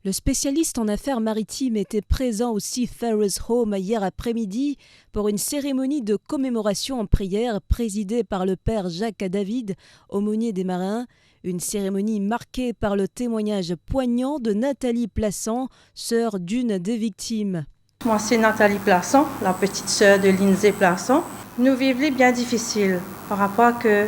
Le spécialiste en affaires maritimes était présent au Seafarers Home hier après-midi pour une cérémonie de commémoration en prière présidée par le père Jacques David, aumônier des marins. Une cérémonie marquée par le témoignage poignant de Nathalie Plassans, sœur d'une des victimes. Moi, c'est Nathalie Plassans, la petite sœur de Lindsay Plassans. Nous vivons bien difficile par rapport à que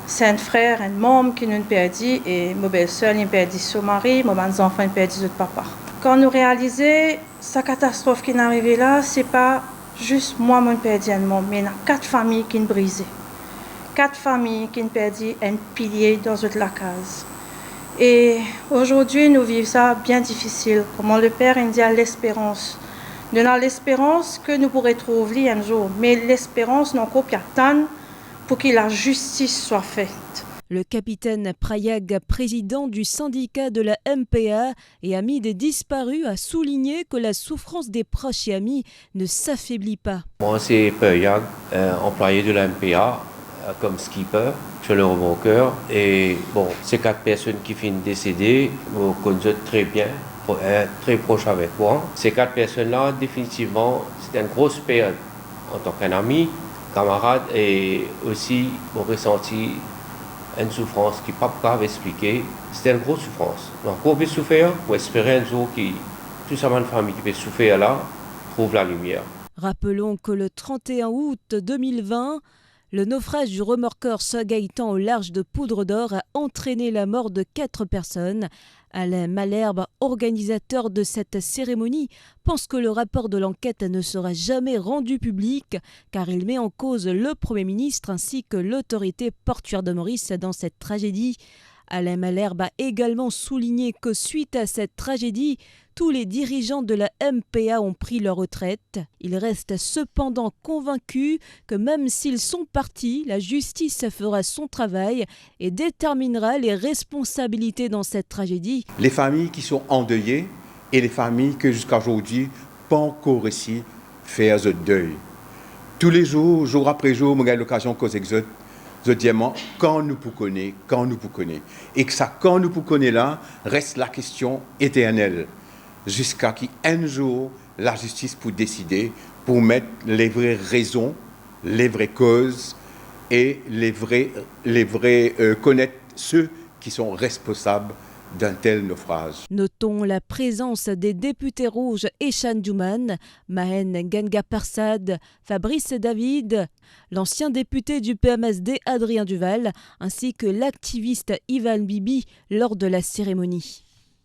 c'est un frère, un membre qui nous perdit et ma belle-sœur nous perdit son mari, mes enfants nous perdit notre papa. Quand nous réalisons sa catastrophe qui est arrivée là, c'est pas juste moi mon perdu un membre, mais il y a 4 familles qui sont brisées. 4 familles qui ont perdu un pilier dans toute la case. Et aujourd'hui, nous vivons ça bien difficile. Comment le Père il dit à l'espérance. Nous avons l'espérance que nous pourrons trouver un jour, mais l'espérance n'a pas attendre pour que la justice soit faite. Le capitaine Prayag, président du syndicat de la MPA et ami des disparus, a souligné que la souffrance des proches et amis ne s'affaiblit pas. Moi, c'est Prayag, employé de la MPA, comme skipper sur le remorqueur. Et bon, ces 4 personnes qui finissent décédées, vous connaissez très bien, très proche avec moi. Ces 4 personnes-là, définitivement, c'est une grosse perte en tant qu'un ami, camarade, et aussi mon ressenti une souffrance qui n'est pas grave à expliquer. C'était une grosse souffrance. Donc, on peut souffrir, on espérer un jour que toute sa famille qui peut souffrir là trouve la lumière. Rappelons que le 31 août 2020, le naufrage du remorqueur Sir-Gaëtan au large de Poudre d'Or a entraîné la mort de 4 personnes. Alain Malherbe, organisateur de cette cérémonie, pense que le rapport de l'enquête ne sera jamais rendu public car il met en cause le Premier ministre ainsi que l'autorité portuaire de Maurice dans cette tragédie. Alain Malherbe a également souligné que suite à cette tragédie, tous les dirigeants de la MPA ont pris leur retraite. Il reste cependant convaincu que même s'ils sont partis, la justice fera son travail et déterminera les responsabilités dans cette tragédie. Les familles qui sont endeuillées et les familles que jusqu'à aujourd'hui pas encore réussi à faire ce deuil. Tous les jours, jour après jour, j'ai l'occasion de causer je dis quand nous pour connaître, et que ça quand nous pour connaître là reste la question éternelle jusqu'à qu'un jour la justice pour décider pour mettre les vraies raisons, les vraies causes et les vrais connaître ceux qui sont responsables d'un tel naufrage. Notons la présence des députés rouges Eshan Djouman, Mahen Ganga Persad, Fabrice David, l'ancien député du PMSD Adrien Duval, ainsi que l'activiste Ivan Bibi lors de la cérémonie.